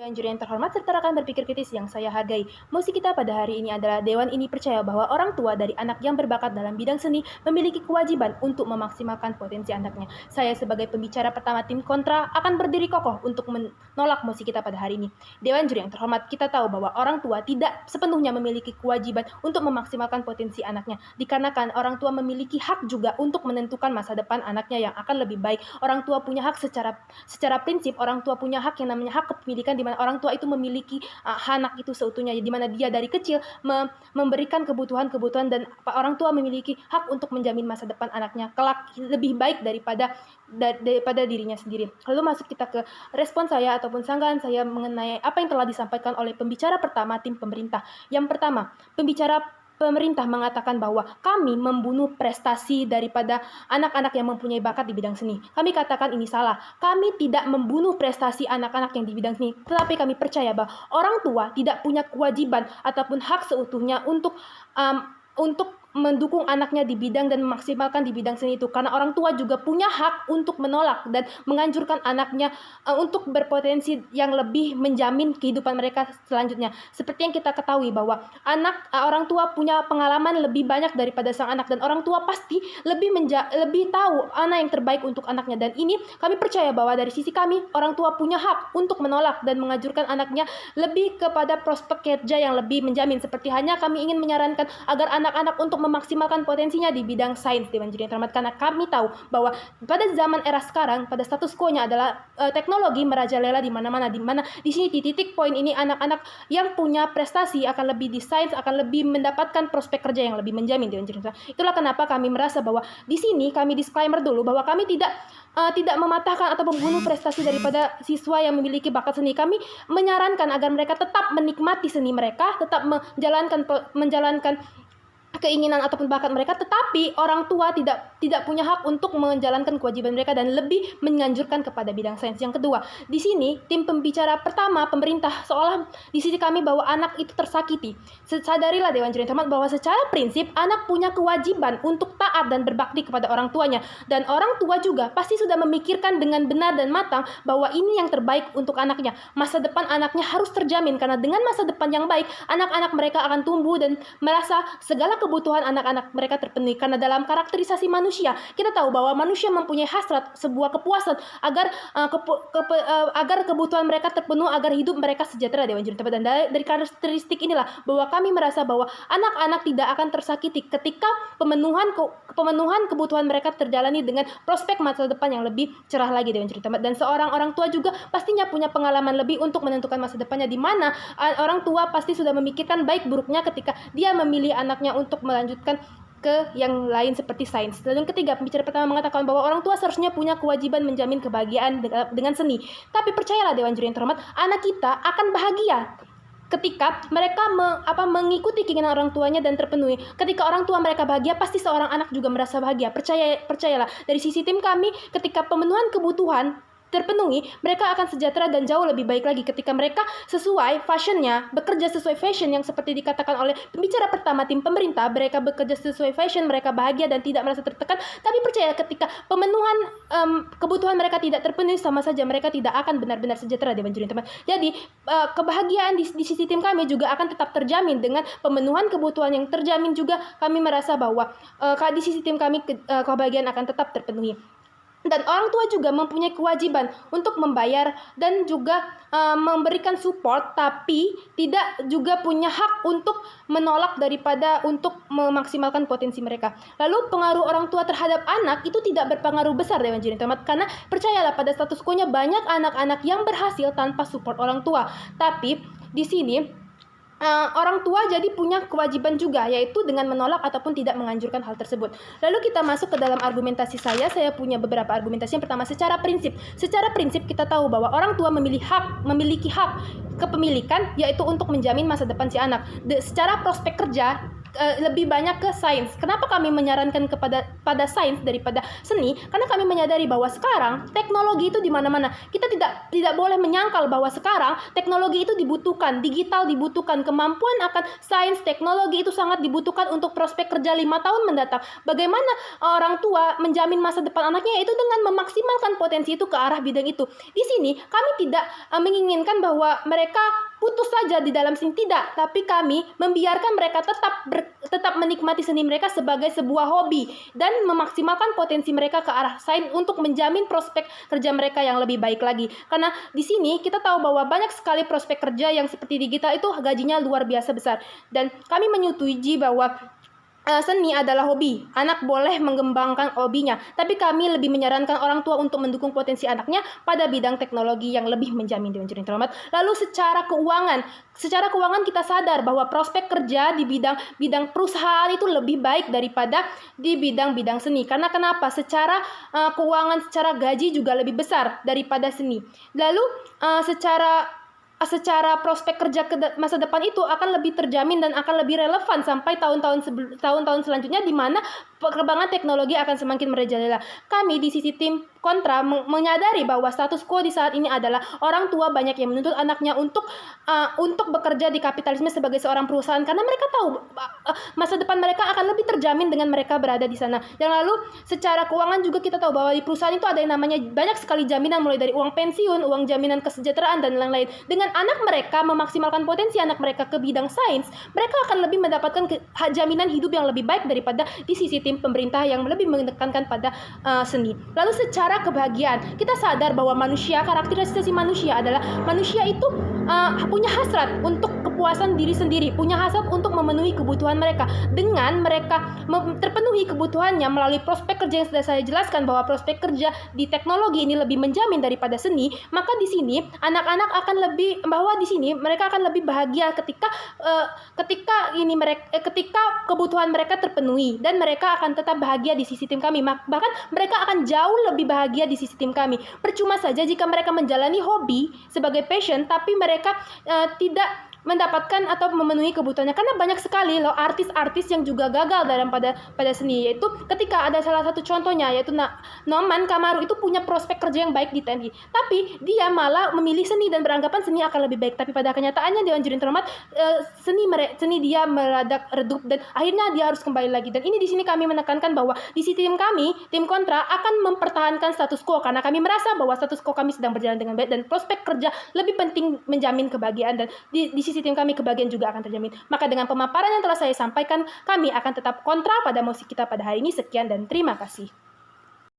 Dewan juri yang terhormat serta rekan berpikir kritis yang saya hargai. Mosi kita pada hari ini adalah Dewan ini percaya bahwa orang tua dari anak yang berbakat dalam bidang seni memiliki kewajiban untuk memaksimalkan potensi anaknya. Saya sebagai pembicara pertama tim kontra akan berdiri kokoh untuk menolak mosi kita pada hari ini. Dewan juri yang terhormat, kita tahu bahwa orang tua tidak sepenuhnya memiliki kewajiban untuk memaksimalkan potensi anaknya. Dikarenakan orang tua memiliki hak juga untuk menentukan masa depan anaknya yang akan lebih baik. Orang tua punya hak secara prinsip, orang tua punya hak yang namanya hak kepemilikan, di mana orang tua itu memiliki anak itu seutuhnya, di mana dia dari kecil memberikan kebutuhan-kebutuhan, dan orang tua memiliki hak untuk menjamin masa depan anaknya kelak lebih baik daripada dirinya sendiri. Lalu masuk kita ke respon saya ataupun sanggahan saya mengenai apa yang telah disampaikan oleh pembicara pertama tim pemerintah. Yang pertama, pembicara pemerintah mengatakan bahwa kami membunuh prestasi daripada anak-anak yang mempunyai bakat di bidang seni. Kami katakan ini salah. Kami tidak membunuh prestasi anak-anak yang di bidang seni, tetapi kami percaya bahwa orang tua tidak punya kewajiban ataupun hak seutuhnya untuk mendukung anaknya di bidang dan memaksimalkan di bidang seni itu, karena orang tua juga punya hak untuk menolak dan menganjurkan anaknya untuk berpotensi yang lebih menjamin kehidupan mereka selanjutnya. Seperti yang kita ketahui bahwa orang tua punya pengalaman lebih banyak daripada sang anak, dan orang tua pasti lebih tahu anak yang terbaik untuk anaknya. Dan ini kami percaya bahwa dari sisi kami, orang tua punya hak untuk menolak dan menganjurkan anaknya lebih kepada prospek kerja yang lebih menjamin. Seperti hanya kami ingin menyarankan agar anak-anak untuk memaksimalkan potensinya di bidang sains, Dewan juri yang terhormat, karena kami tahu bahwa pada zaman era sekarang, pada status quo-nya adalah teknologi merajalela di mana-mana, di mana di sini di titik poin ini anak-anak yang punya prestasi akan lebih di sains, akan lebih mendapatkan prospek kerja yang lebih menjamin, Dewan juri. Itulah kenapa kami merasa bahwa di sini kami disclaimer dulu bahwa kami tidak mematahkan atau membunuh prestasi daripada siswa yang memiliki bakat seni. Kami menyarankan agar mereka tetap menikmati seni mereka, tetap menjalankan keinginan ataupun bakat mereka, tetapi orang tua tidak punya hak untuk menjalankan kewajiban mereka dan lebih menganjurkan kepada bidang sains. Yang kedua, di sini tim pembicara pertama pemerintah seolah di sisi kami bahwa anak itu tersakiti. Sadarilah Dewan juri yang terhormat bahwa secara prinsip anak punya kewajiban untuk taat dan berbakti kepada orang tuanya, dan orang tua juga pasti sudah memikirkan dengan benar dan matang bahwa ini yang terbaik untuk anaknya. Masa depan anaknya harus terjamin, karena dengan masa depan yang baik anak-anak mereka akan tumbuh dan merasa segala kebutuhan anak-anak mereka terpenuhi. Karena dalam karakterisasi manusia, kita tahu bahwa manusia mempunyai hasrat, sebuah kepuasan agar kebutuhan mereka terpenuhi, agar hidup mereka sejahtera, Dewan juri. Dan dari karakteristik inilah bahwa kami merasa bahwa anak-anak tidak akan tersakiti ketika pemenuhan kebutuhan mereka terjalani dengan prospek masa depan yang lebih cerah lagi, Dewan juri. Dan seorang orang tua juga pastinya punya pengalaman lebih untuk menentukan masa depannya, di mana orang tua pasti sudah memikirkan baik buruknya ketika dia memilih anaknya untuk melanjutkan ke yang lain seperti sains. Dan yang ketiga, pembicara pertama mengatakan bahwa orang tua seharusnya punya kewajiban menjamin kebahagiaan dengan seni. Tapi percayalah Dewan juri yang terhormat, anak kita akan bahagia ketika mereka mengikuti keinginan orang tuanya dan terpenuhi. Ketika orang tua mereka bahagia, pasti seorang anak juga merasa bahagia. Percayalah, dari sisi tim kami, ketika pemenuhan kebutuhan terpenuhi, mereka akan sejahtera dan jauh lebih baik lagi ketika mereka sesuai fashionnya, bekerja sesuai fashion yang seperti dikatakan oleh pembicara pertama tim pemerintah. Mereka bekerja sesuai fashion, mereka bahagia dan tidak merasa tertekan. Tapi percaya, ketika pemenuhan kebutuhan mereka tidak terpenuhi, sama saja mereka tidak akan benar-benar sejahtera, Dewan juri teman. Jadi kebahagiaan di sisi tim kami juga akan tetap terjamin dengan pemenuhan kebutuhan yang terjamin juga. Kami merasa bahwa di sisi tim kami kebahagiaan akan tetap terpenuhi. Dan orang tua juga mempunyai kewajiban untuk membayar dan juga memberikan support, tapi tidak juga punya hak untuk menolak daripada untuk memaksimalkan potensi mereka. Lalu pengaruh orang tua terhadap anak itu tidak berpengaruh besar, Dewan juri terhormat, karena percayalah pada status quo-nya banyak anak-anak yang berhasil tanpa support orang tua. Tapi di sini orang tua jadi punya kewajiban juga, yaitu dengan menolak ataupun tidak menganjurkan hal tersebut. Lalu kita masuk ke dalam argumentasi saya punya beberapa argumentasi. Yang pertama, secara prinsip kita tahu bahwa orang tua memiliki hak kepemilikan, yaitu untuk menjamin masa depan si anak. Secara prospek kerja, lebih banyak ke sains. Kenapa kami menyarankan pada sains daripada seni? Karena kami menyadari bahwa sekarang teknologi itu di mana-mana. Kita tidak boleh menyangkal bahwa sekarang teknologi itu dibutuhkan, digital dibutuhkan, kemampuan akan sains teknologi itu sangat dibutuhkan untuk prospek kerja 5 tahun mendatang. Bagaimana orang tua menjamin masa depan anaknya, yaitu dengan memaksimalkan potensi itu ke arah bidang itu. Di sini kami tidak menginginkan bahwa mereka putus saja di dalam seni, tidak, tapi kami membiarkan mereka tetap menikmati seni mereka sebagai sebuah hobi dan memaksimalkan potensi mereka ke arah sains untuk menjamin prospek kerja mereka yang lebih baik lagi. Karena di sini kita tahu bahwa banyak sekali prospek kerja yang seperti digital itu gajinya luar biasa besar, dan kami menyetujui bahwa seni adalah hobi. Anak boleh mengembangkan hobinya, tapi kami lebih menyarankan orang tua untuk mendukung potensi anaknya pada bidang teknologi yang lebih menjamin. Dewan Juri terhormat. Lalu secara keuangan kita sadar bahwa prospek kerja di bidang perusahaan itu lebih baik daripada di bidang seni. Karena kenapa? Secara keuangan, secara gaji juga lebih besar daripada seni. Lalu secara prospek kerja ke masa depan itu akan lebih terjamin dan akan lebih relevan sampai tahun-tahun selanjutnya, di mana perkembangan teknologi akan semakin merajalela. Kami di sisi tim kontra menyadari bahwa status quo di saat ini adalah orang tua banyak yang menuntut anaknya untuk bekerja di kapitalisme sebagai seorang perusahaan, karena mereka tahu masa depan mereka akan lebih terjamin dengan mereka berada di sana. Yang lalu secara keuangan juga kita tahu bahwa di perusahaan itu ada yang namanya banyak sekali jaminan, mulai dari uang pensiun, uang jaminan kesejahteraan dan lain-lain. Dengan anak mereka memaksimalkan potensi anak mereka ke bidang sains, mereka akan lebih mendapatkan jaminan hidup yang lebih baik daripada di sisi tim pemerintah yang lebih menekankan pada seni. Lalu secara kebahagiaan, kita sadar bahwa karakteristik manusia adalah manusia itu punya hasrat untuk kepuasan diri sendiri, punya hasrat untuk memenuhi kebutuhan mereka. Dengan mereka terpenuhi kebutuhannya melalui prospek kerja yang sudah saya jelaskan, bahwa prospek kerja di teknologi ini lebih menjamin daripada seni, maka di sini anak-anak akan mereka akan lebih bahagia ketika kebutuhan mereka terpenuhi, dan mereka akan tetap bahagia di sisi tim kami. Bahkan mereka akan jauh lebih bahagia di sisi tim kami. Percuma saja jika mereka menjalani hobi sebagai passion, tapi mereka tidak mendapatkan atau memenuhi kebutuhannya, karena banyak sekali loh artis-artis yang juga gagal pada seni. Yaitu ketika ada salah satu contohnya, yaitu Noman Kamaru, itu punya prospek kerja yang baik di TNI, tapi dia malah memilih seni dan beranggapan seni akan lebih baik. Tapi pada kenyataannya, Dewan Juri terhormat, seni dia meradak redup dan akhirnya dia harus kembali lagi. Dan ini di sini kami menekankan bahwa di sisi tim kami, tim kontra akan mempertahankan status quo, karena kami merasa bahwa status quo kami sedang berjalan dengan baik dan prospek kerja lebih penting menjamin kebahagiaan, dan di sisi tim kami kebahagiaan juga akan terjamin. Maka dengan pemaparan yang telah saya sampaikan, kami akan tetap kontra pada mosi kita pada hari ini. Sekian dan terima kasih.